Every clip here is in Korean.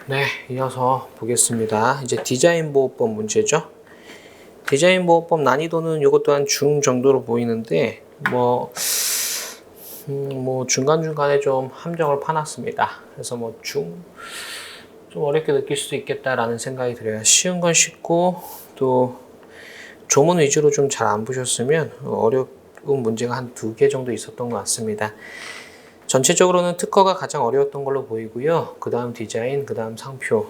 네, 이어서 보겠습니다. 이제 디자인 보호법 문제죠. 디자인 보호법 난이도는 이것 또한 중 정도로 보이는데 뭐 중간중간에 좀 함정을 파놨습니다. 그래서 좀 어렵게 느낄 수도 있겠다라는 생각이 들어요. 쉬운 건 쉽고 또 조문 위주로 좀 잘 안 보셨으면 어려운 문제가 한 2개 정도 있었던 것 같습니다. 전체적으로는 특허가 가장 어려웠던 걸로 보이고요. 그 다음 디자인, 그 다음 상표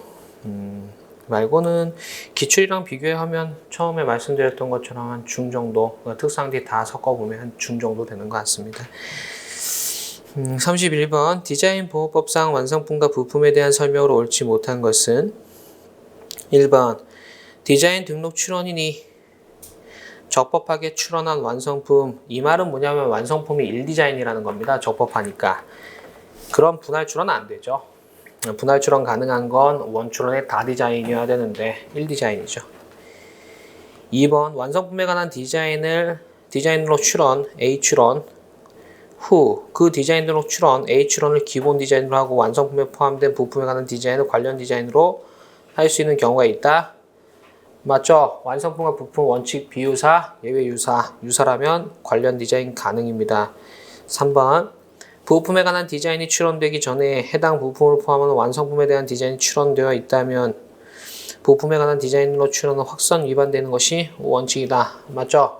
말고는 기출이랑 비교하면 처음에 말씀드렸던 것처럼 한 중 정도, 특상디 다 섞어보면 한 중 정도 되는 것 같습니다. 31번 디자인 보호법상 완성품과 부품에 대한 설명으로 옳지 못한 것은 1번 디자인 등록 출원인이 적법하게 출원한 완성품, 이 말은 뭐냐면 완성품이 1디자인이라는 겁니다. 적법하니까. 그럼 분할 출원 안 되죠. 분할 출원 가능한 건 원출원의 다 디자인이어야 되는데 1디자인이죠. 2번 완성품에 관한 디자인으로 출원, A 출원 후 그 디자인으로 출원, A 출원을 기본 디자인으로 하고 완성품에 포함된 부품에 관한 디자인을 관련 디자인으로 할 수 있는 경우가 있다. 맞죠? 완성품과 부품 원칙 비유사, 예외 유사라면 관련 디자인 가능입니다. 3번 부품에 관한 디자인이 출원되기 전에 해당 부품을 포함하는 완성품에 대한 디자인이 출원되어 있다면 부품에 관한 디자인으로 출원은 확선 위반되는 것이 원칙이다. 맞죠?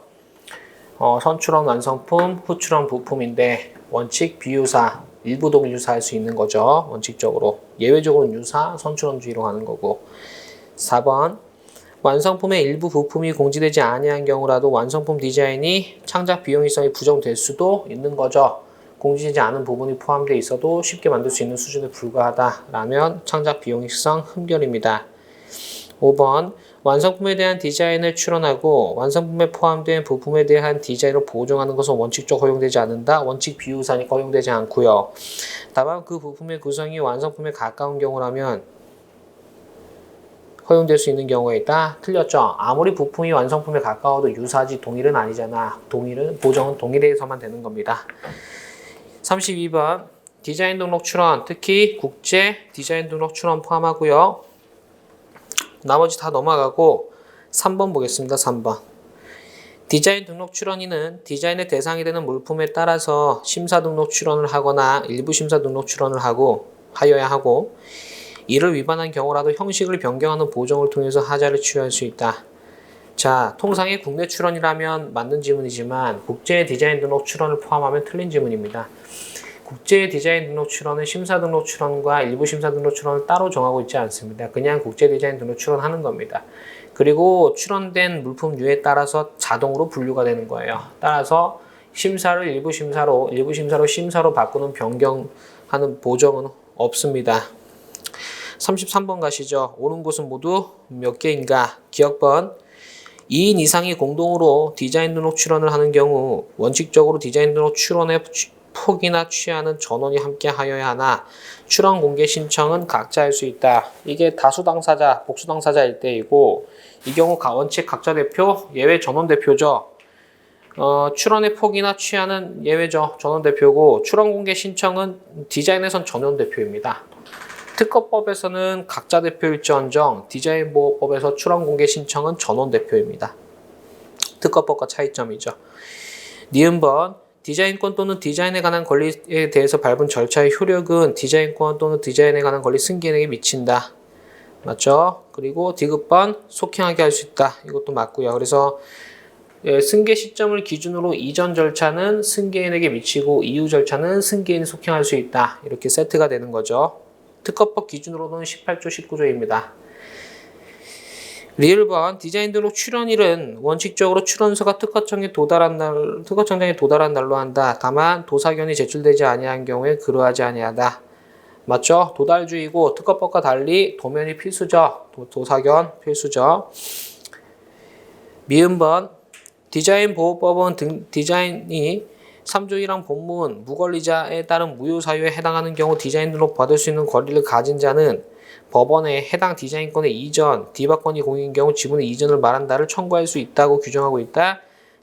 선출원 완성품, 후출원 부품인데 원칙 비유사, 일부 동일 유사할 수 있는 거죠. 원칙적으로. 예외적으로는 유사, 선출원주의로 가는 거고. 4번 완성품의 일부 부품이 공지되지 아니한 경우라도 완성품 디자인이 창작 비용이성이 부정될 수도 있는 거죠. 공지되지 않은 부분이 포함되어 있어도 쉽게 만들 수 있는 수준에 불과하다라면 창작 비용성 흠결입니다. 5번 완성품에 대한 디자인을 출원하고 완성품에 포함된 부품에 대한 디자인을 보정하는 것은 원칙적으로 허용되지 않는다. 원칙 비유사니까 허용되지 않고요. 다만 그 부품의 구성이 완성품에 가까운 경우라면 허용될 수 있는 경우가 있다. 틀렸죠. 아무리 부품이 완성품에 가까워도 유사지 동일은 아니잖아. 보정은 동일해서만 되는 겁니다. 32번 디자인 등록 출원, 특히 국제 디자인 등록 출원 포함하고요. 나머지 다 넘어가고 3번 보겠습니다. 3번 디자인 등록 출원인은 디자인의 대상이 되는 물품에 따라서 심사 등록 출원을 하거나 일부 심사 등록 출원을 하여야 하고 이를 위반한 경우라도 형식을 변경하는 보정을 통해서 하자를 취할 수 있다. 자, 통상의 국내 출원이라면 맞는 지문이지만 국제 디자인 등록 출원을 포함하면 틀린 지문입니다. 국제 디자인 등록 출원은 심사 등록 출원과 일부 심사 등록 출원을 따로 정하고 있지 않습니다. 그냥 국제 디자인 등록 출원하는 겁니다. 그리고 출원된 물품류에 따라서 자동으로 분류가 되는 거예요. 따라서 심사를 일부 심사로 심사로 바꾸는 변경하는 보정은 없습니다. 33번 가시죠. 옳은 곳은 모두 몇 개인가? 기억번 2인 이상이 공동으로 디자인 등록 출원을 하는 경우 원칙적으로 디자인 등록 출원의 폭이나 취하는 전원이 함께 하여야 하나 출원 공개 신청은 각자 할 수 있다. 이게 다수 당사자, 복수 당사자일 때이고 이 경우 원칙 각자 대표, 예외 전원 대표죠. 출원의 폭이나 취하는 예외죠. 전원 대표고 출원 공개 신청은 디자인에선 전원 대표입니다. 특허법에서는 각자 대표일지언정 디자인 보호법에서 출원 공개 신청은 전원 대표입니다. 특허법과 차이점이죠. 니은번 디자인권 또는 디자인에 관한 권리에 대해서 밟은 절차의 효력은 디자인권 또는 디자인에 관한 권리 승계인에게 미친다. 맞죠? 그리고 디귿번 속행하게 할 수 있다. 이것도 맞고요. 그래서 승계 시점을 기준으로 이전 절차는 승계인에게 미치고 이후 절차는 승계인이 속행할 수 있다. 이렇게 세트가 되는 거죠. 특허법 기준으로는 18조, 19조입니다. 리을번 디자인 등록 출원일은 원칙적으로 출원서가 특허청장에 도달한 날로 한다. 다만 도사견이 제출되지 아니한 경우에 그러하지 아니하다. 맞죠? 도달주의고 특허법과 달리 도면이 필수죠. 도사견 필수죠. 미음번 디자인 보호법은 디자인이 3조 1항 본문 무권리자에 따른 무효사유에 해당하는 경우 디자인 등록 받을 수 있는 권리를 가진 자는 법원에 해당 디자인권의 이전, 디바권이 공인 경우 지분의 이전을 말한다를 청구할 수 있다고 규정하고 있다.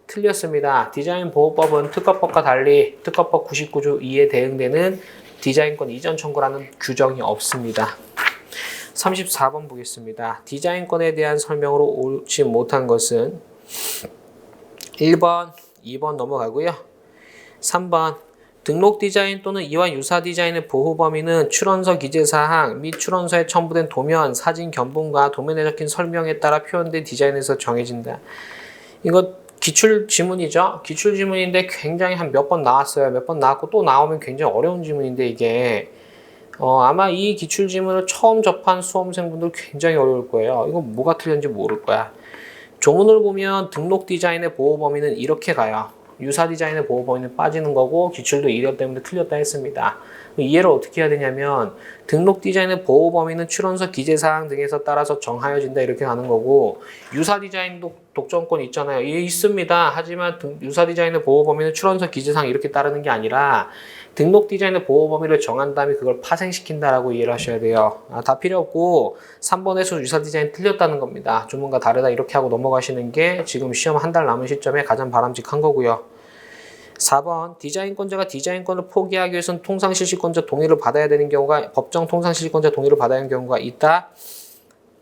틀렸습니다. 디자인 보호법은 특허법과 달리 특허법 99조 2에 대응되는 디자인권 이전 청구라는 규정이 없습니다. 34번 보겠습니다. 디자인권에 대한 설명으로 옳지 못한 것은 1번, 2번 넘어가고요. 3번 등록 디자인 또는 이와 유사 디자인의 보호 범위는 출원서 기재사항 및 출원서에 첨부된 도면, 사진 견본과 도면에 적힌 설명에 따라 표현된 디자인에서 정해진다. 이거 기출 지문이죠. 기출 지문인데 굉장히 한 몇 번 나왔어요. 몇 번 나왔고 또 나오면 굉장히 어려운 지문인데 이게 아마 이 기출 지문을 처음 접한 수험생분들 굉장히 어려울 거예요. 이거 뭐가 틀렸는지 모를 거야. 조문을 보면 등록 디자인의 보호 범위는 이렇게 가요. 유사 디자인의 보호 범위는 빠지는 거고 기출도 이력 때문에 틀렸다 했습니다. 이해를 어떻게 해야 되냐면 등록 디자인의 보호 범위는 출원서 기재사항 등에서 따라서 정하여진다 이렇게 가는 거고 유사 디자인도 독점권 있잖아요. 이게 있습니다. 하지만 유사 디자인의 보호 범위는 출원서 기재사항 이렇게 따르는 게 아니라 등록 디자인의 보호 범위를 정한 다음에 그걸 파생시킨다라고 이해를 하셔야 돼요. 다 필요 없고 3번에서 유사 디자인 틀렸다는 겁니다. 조문과 다르다 이렇게 하고 넘어가시는 게 지금 시험 한 달 남은 시점에 가장 바람직한 거고요. 4번 디자인권자가 디자인권을 포기하기 위해서는 통상실시권자 동의를 받아야 되는 경우가 법정 통상실시권자 동의를 받아야 하는 경우가 있다.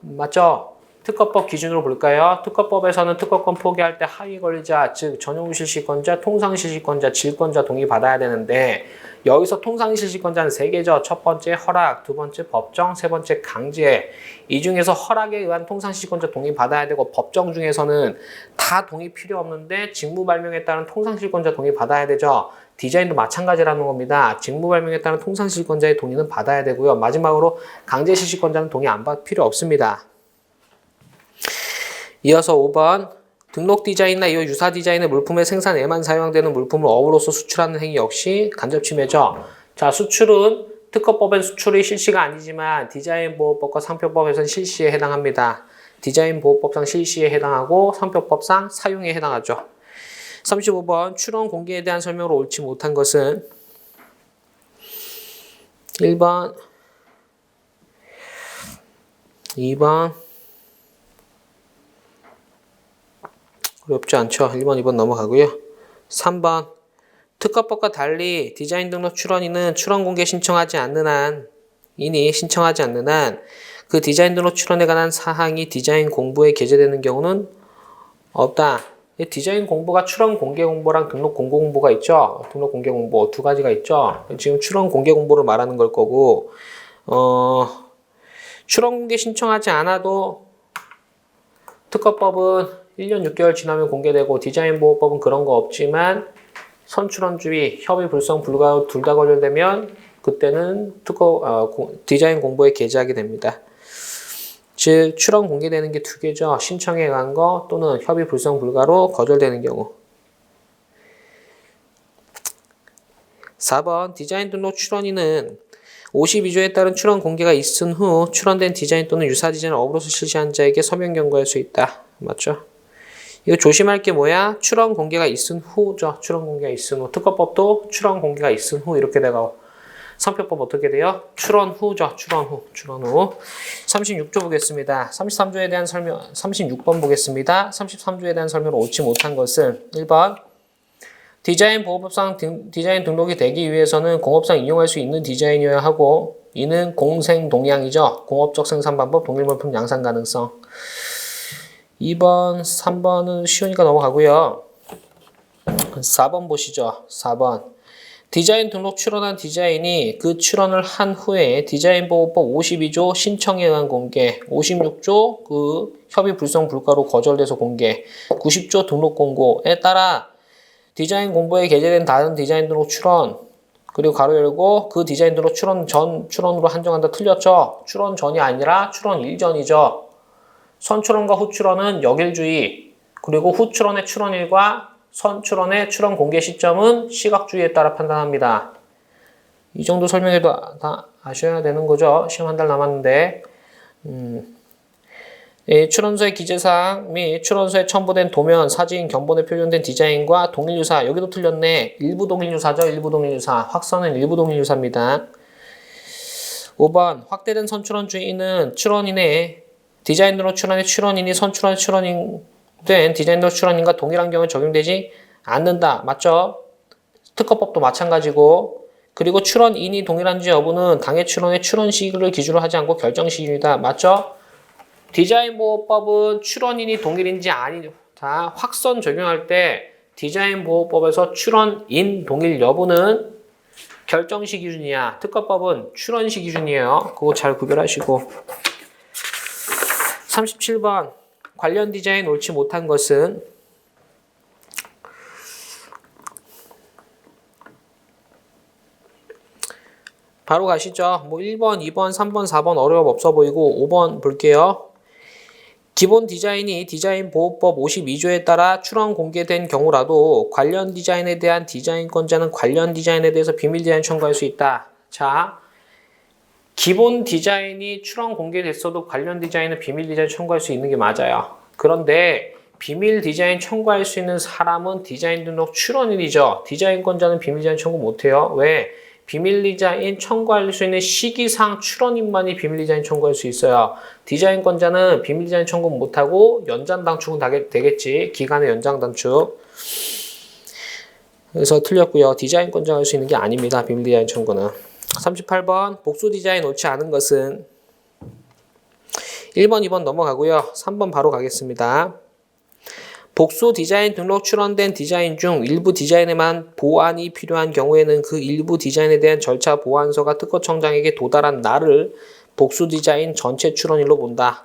맞죠? 특허법 기준으로 볼까요? 특허법에서는 특허권 포기할 때 하위 권리자, 즉 전용실시권자, 통상실시권자, 질권자 동의 받아야 되는데 여기서 통상실시권자는 3개죠. 첫 번째 허락, 두 번째 법정, 세 번째 강제. 이 중에서 허락에 의한 통상실시권자 동의 받아야 되고 법정 중에서는 다 동의 필요 없는데 직무발명에 따른 통상실시권자 동의 받아야 되죠. 디자인도 마찬가지라는 겁니다. 직무발명에 따른 통상실시권자의 동의는 받아야 되고요. 마지막으로 강제실시권자는 동의 안 받을 필요 없습니다. 이어서 5번 등록 디자인이나 이와 유사 디자인의 물품의 생산에만 사용되는 물품을 어으로서 수출하는 행위 역시 간접침해죠. 자, 수출은 특허법엔 수출이 실시가 아니지만 디자인보호법과 상표법에서는 실시에 해당합니다. 디자인보호법상 실시에 해당하고 상표법상 사용에 해당하죠. 35번 출원 공개에 대한 설명으로 옳지 못한 것은 1번, 2번 어렵지 않죠. 1번, 2번 넘어가고요. 3번 특허법과 달리 디자인 등록 출원인은 출원 공개 신청하지 않는 한 그 디자인 등록 출원에 관한 사항이 디자인 공부에 게재되는 경우는 없다. 디자인 공부가 출원 공개 공부랑 등록 공고 공부가 있죠. 등록 공개 공부 두 가지가 있죠. 지금 출원 공개 공부를 말하는 걸 거고 출원 공개 신청하지 않아도 특허법은 1년 6개월 지나면 공개되고 디자인보호법은 그런 거 없지만 선출원주의, 협의 불성 불가 둘 다 걸려되면 그때는 디자인 공부에 게재하게 됩니다. 즉 출원 공개되는 게 두 개죠. 신청에 의한 거 또는 협의 불성 불가로 거절되는 경우. 4번 디자인 등록 출원인은 52조에 따른 출원 공개가 있은 후 출원된 디자인 또는 유사 디자인을 업으로서 실시한 자에게 서면 경고할 수 있다. 맞죠? 이거 조심할 게 뭐야? 출원 공개가 있은 후죠. 출원 공개가 있은 후. 특허법도 출원 공개가 있은 후 이렇게 되고 상표법 어떻게 돼요? 출원 후죠. 출원 후. 36조 보겠습니다. 33조에 대한 설명, 36번 보겠습니다. 33조에 대한 설명을 옳지 못한 것은 1번 디자인 보호법상 디자인 등록이 되기 위해서는 공업상 이용할 수 있는 디자인이어야 하고 이는 공생 동향이죠. 공업적 생산 방법, 동일물품 양산 가능성. 2번, 3번은 쉬우니까 넘어가고요. 4번 보시죠. 4번. 디자인 등록 출원한 디자인이 그 출원을 한 후에 디자인보호법 52조 신청에 의한 공개, 56조 그 협의 불성 불가로 거절돼서 공개, 90조 등록 공고에 따라 디자인 공부에 게재된 다른 디자인 등록 출원, 그리고 가로 열고 그 디자인 등록 출원 전 출원으로 한정한다. 틀렸죠? 출원 전이 아니라 출원 일전이죠. 선출원과 후출원은 역일주의, 그리고 후출원의 출원일과 선출원의 출원 공개 시점은 시각주의에 따라 판단합니다. 이 정도 설명해도 다 아셔야 되는 거죠. 시험 한 달 남았는데 출원서의 기재사항 및 출원서에 첨부된 도면, 사진, 견본에 표현된 디자인과 동일유사, 여기도 틀렸네. 일부 동일유사죠. 일부 동일유사. 확선은 일부 동일유사입니다. 5번 확대된 선출원 주의는 출원인의 디자인으로 출원의 출원인이 선출원의 출원인 된 디자인으로 출원인과 동일한 경우에 적용되지 않는다. 맞죠? 특허법도 마찬가지고 그리고 출원인이 동일한지 여부는 당해 출원의 출원 시기를 기준으로 하지 않고 결정 시기이다. 맞죠? 디자인보호법은 출원인이 동일인지 아닌지 다 확선 적용할 때 디자인보호법에서 출원인 동일 여부는 결정시 기준이야. 특허법은 출원시 기준이에요. 그거 잘 구별하시고. 37번 관련 디자인 옳지 못한 것은 바로 가시죠. 뭐 1번, 2번, 3번, 4번 어려움 없어 보이고 5번 볼게요. 기본 디자인이 디자인보호법 52조에 따라 출원 공개된 경우라도 관련 디자인에 대한 디자인권자는 관련 디자인에 대해서 비밀 디자인 청구할 수 있다. 자, 기본 디자인이 출원 공개됐어도 관련 디자인은 비밀 디자인 청구할 수 있는 게 맞아요. 그런데 비밀 디자인 청구할 수 있는 사람은 디자인 등록 출원인이죠. 디자인권자는 비밀 디자인 청구 못해요. 왜? 비밀 디자인 청구할 수 있는 시기상 출원인만이 비밀 디자인 청구할 수 있어요. 디자인권자는 비밀 디자인 청구 못하고 연장 단축은 되겠지. 기간의 연장 단축. 그래서 틀렸고요. 디자인권자가 할 수 있는 게 아닙니다. 비밀 디자인 청구는. 38번 복수 디자인 옳지 않은 것은 1번, 2번 넘어가고요. 3번 바로 가겠습니다. 복수 디자인 등록 출원된 디자인 중 일부 디자인에만 보완이 필요한 경우에는 그 일부 디자인에 대한 절차 보완서가 특허청장에게 도달한 날을 복수 디자인 전체 출원일로 본다.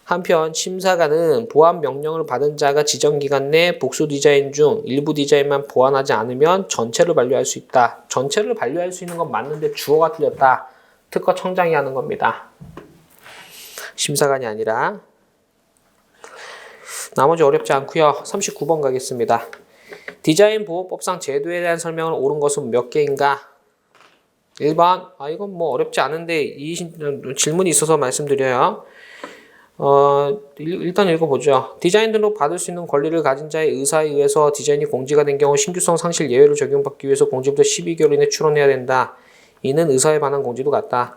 한편 심사관은 보완 명령을 받은 자가 지정 기간 내 복수 디자인 중 일부 디자인만 보완하지 않으면 전체를 반려할 수 있다. 전체를 반려할 수 있는 건 맞는데 주어가 틀렸다. 특허청장이 하는 겁니다. 심사관이 아니라. 나머지 어렵지 않고요. 39번 가겠습니다. 디자인보호법상 제도에 대한 설명을 옳은 것은 몇 개인가? 1번. 이건 뭐 어렵지 않은데 이 질문이 있어서 말씀드려요. 일단 읽어보죠. 디자인 등록 받을 수 있는 권리를 가진 자의 의사에 의해서 디자인이 공지가 된 경우 신규성 상실 예외를 적용받기 위해서 공지부터 12개월 이내 출원해야 된다. 이는 의사에 반한 공지도 같다.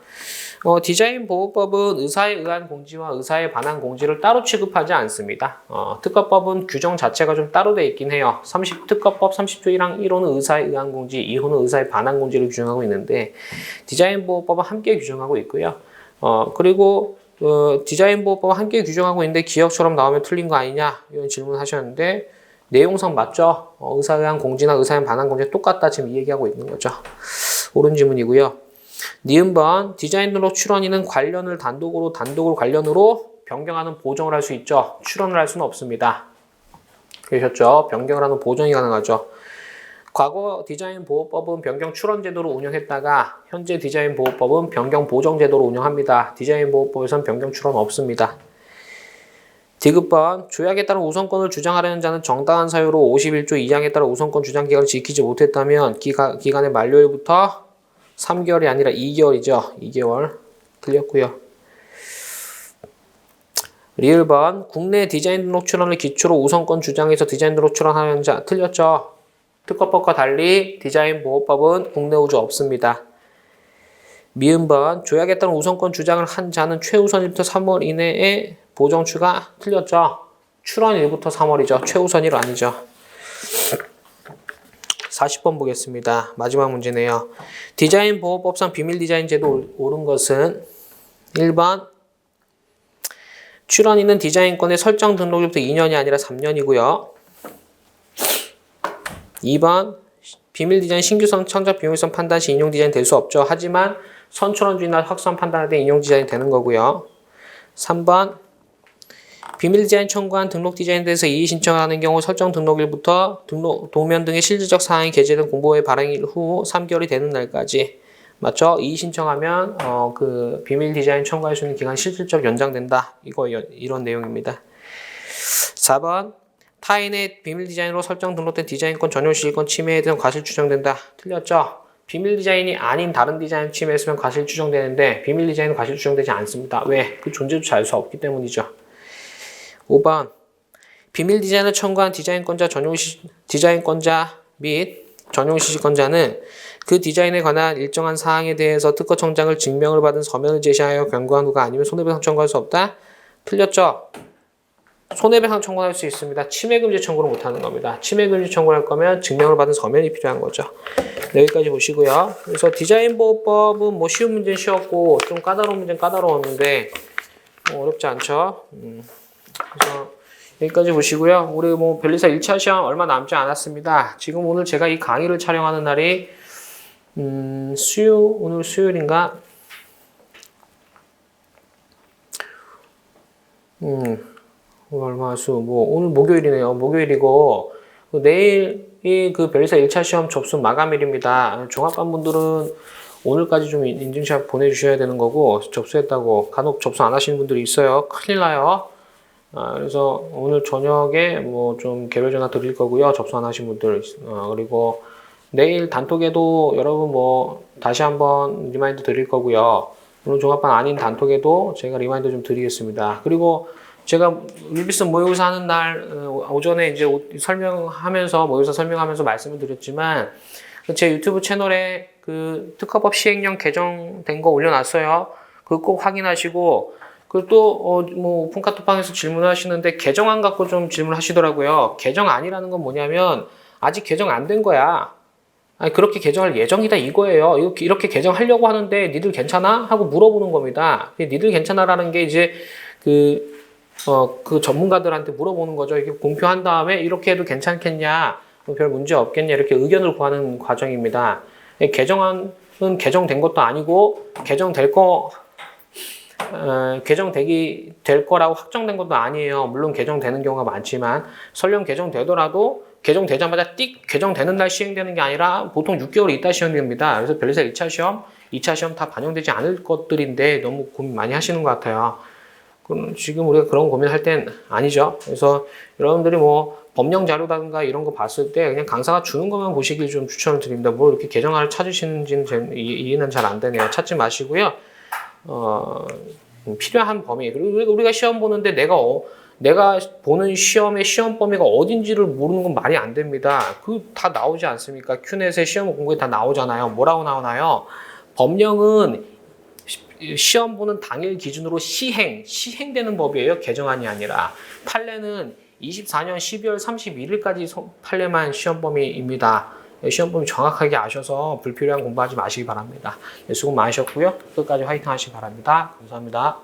디자인보호법은 의사에 의한 공지와 의사에 반한 공지를 따로 취급하지 않습니다. 특허법은 규정 자체가 좀 따로 돼 있긴 해요. 특허법 30조 1항 1호는 의사에 의한 공지, 2호는 의사에 반한 공지를 규정하고 있는데 디자인보호법은 함께 규정하고 있고요. 그리고 디자인보호법은 함께 규정하고 있는데 기억처럼 나오면 틀린 거 아니냐 이런 질문 하셨는데 내용상 맞죠? 의사에 의한 공지나 의사에 반한 공지 똑같다 지금 이 얘기하고 있는 거죠. 옳은 질문이고요. 니은번 디자인 등록 출원인은 관련을 단독으로 관련으로 변경하는 보정을 할 수 있죠. 출원을 할 수는 없습니다. 그러셨죠? 변경을 하는 보정이 가능하죠. 과거 디자인보호법은 변경 출원 제도로 운영했다가 현재 디자인보호법은 변경 보정 제도로 운영합니다. 디자인보호법에선 변경 출원 없습니다. 디귿번 조약에 따른 우선권을 주장하려는 자는 정당한 사유로 51조 2항에 따라 우선권 주장 기간을 지키지 못했다면 기간의 만료일부터 3개월이 아니라 2개월이죠. 2개월. 틀렸고요. 리을번 국내 디자인 등록 출원을 기초로 우선권 주장해서 디자인 등록 출원하는 자. 틀렸죠. 특허법과 달리 디자인보호법은 국내 우주 없습니다. 미음번 조약에 따른 우선권 주장을 한 자는 최우선일부터 3월 이내에 보정 추가. 틀렸죠. 출원일부터 3월이죠. 최우선일 아니죠. 40번 보겠습니다. 마지막 문제네요. 디자인보호법상 비밀 디자인 제도 옳은 것은 1번 출원인은 디자인권의 설정 등록일부터 2년이 아니라 3년이고요. 2번 비밀 디자인 신규성 창작 비밀성 판단 시 인용 디자인 될 수 없죠. 하지만 선출원주의나 확산 판단할 때 인용 디자인이 되는 거고요. 3번 비밀 디자인 청구한 등록 디자인에 대해서 이의 신청을 하는 경우 설정 등록일부터 등록 도면 등의 실질적 사항이 게재된 공보의 발행일 후 3개월이 되는 날까지. 맞죠? 이의 신청하면 그 비밀 디자인 청구할 수 있는 기간이 실질적 연장된다. 이런 내용입니다. 4번 타인의 비밀 디자인으로 설정 등록된 디자인권 전용 시기권 침해에 대한 과실 추정된다. 틀렸죠? 비밀 디자인이 아닌 다른 디자인 침해했으면 과실 추정되는데 비밀 디자인은 과실 추정되지 않습니다. 왜? 그 존재조차 알 수 없기 때문이죠. 5번 비밀 디자인을 청구한 디자인권자 디자인권자 및 전용 시식권자는 그 디자인에 관한 일정한 사항에 대해서 특허청장을 증명을 받은 서면을 제시하여 경고한 후가 아니면 손해배상 청구할 수 없다? 틀렸죠? 손해배상 청구할 수 있습니다. 침해금지 청구를 못하는 겁니다. 침해금지 청구할 거면 증명을 받은 서면이 필요한 거죠. 여기까지 보시고요. 그래서 디자인 보호법은 뭐 쉬운 문제는 쉬웠고 좀 까다로운 문제는 까다로웠는데 뭐 어렵지 않죠. 그래서 여기까지 보시고요. 우리 뭐 변리사 1차 시험 얼마 남지 않았습니다. 지금 오늘 제가 이 강의를 촬영하는 날이 오늘 수요일인가? 오늘 목요일이네요. 목요일이고 내일이 그 변리사 1차 시험 접수 마감일입니다. 종합반분들은 오늘까지 좀 인증샷 보내주셔야 되는 거고 접수했다고 간혹 접수 안 하시는 분들이 있어요. 큰일 나요. 그래서 오늘 저녁에 뭐 좀 개별 전화 드릴 거고요. 접수 안 하신 분들 그리고 내일 단톡에도 여러분 뭐 다시 한번 리마인드 드릴 거고요. 오늘 종합반 아닌 단톡에도 제가 리마인드 좀 드리겠습니다. 그리고 제가 윌비슨 모의고사 하는 날 오전에 이제 설명하면서 모의고사 설명하면서 말씀을 드렸지만 제 유튜브 채널에 그 특허법 시행령 개정된 거 올려놨어요. 그거 꼭 확인하시고 그리고 또 뭐 오픈 카톡방에서 질문하시는데 개정안 갖고 좀 질문하시더라고요. 개정안이라는 건 뭐냐면 아직 개정 안 된 거야. 아니 그렇게 개정할 예정이다 이거예요. 이렇게 개정하려고 하는데 니들 괜찮아? 하고 물어보는 겁니다. 니들 괜찮아라는 게 이제 그 전문가들한테 물어보는 거죠. 이게 공표한 다음에 이렇게 해도 괜찮겠냐, 별 문제 없겠냐 이렇게 의견을 구하는 과정입니다. 개정안은 개정된 것도 아니고 될 거라고 확정된 것도 아니에요. 물론 개정되는 경우가 많지만 설령 개정되더라도 개정되자마자 개정되는 날 시행되는 게 아니라 보통 6개월 있다 시행됩니다. 그래서 변리사 1차 시험, 2차 시험 다 반영되지 않을 것들인데 너무 고민 많이 하시는 것 같아요. 그럼 지금 우리가 그런 고민할 땐 아니죠. 그래서 여러분들이 뭐 법령 자료라든가 이런 거 봤을 때 그냥 강사가 주는 것만 보시길 좀 추천을 드립니다. 뭐 이렇게 개정안을 찾으시는지는 이해는 잘 안 되네요. 찾지 마시고요. 필요한 범위. 그리고 우리가 시험 보는데 내가 보는 시험의 시험 범위가 어딘지를 모르는 건 말이 안 됩니다. 그 다 나오지 않습니까? 큐넷에 시험 공부에 다 나오잖아요. 뭐라고 나오나요? 법령은 시험 보는 당일 기준으로 시행되는 법이에요. 개정안이 아니라. 판례는 24년 12월 31일까지 판례만 시험 범위입니다. 시험 범위 정확하게 아셔서 불필요한 공부하지 마시기 바랍니다. 수고 많으셨고요. 끝까지 화이팅 하시기 바랍니다. 감사합니다.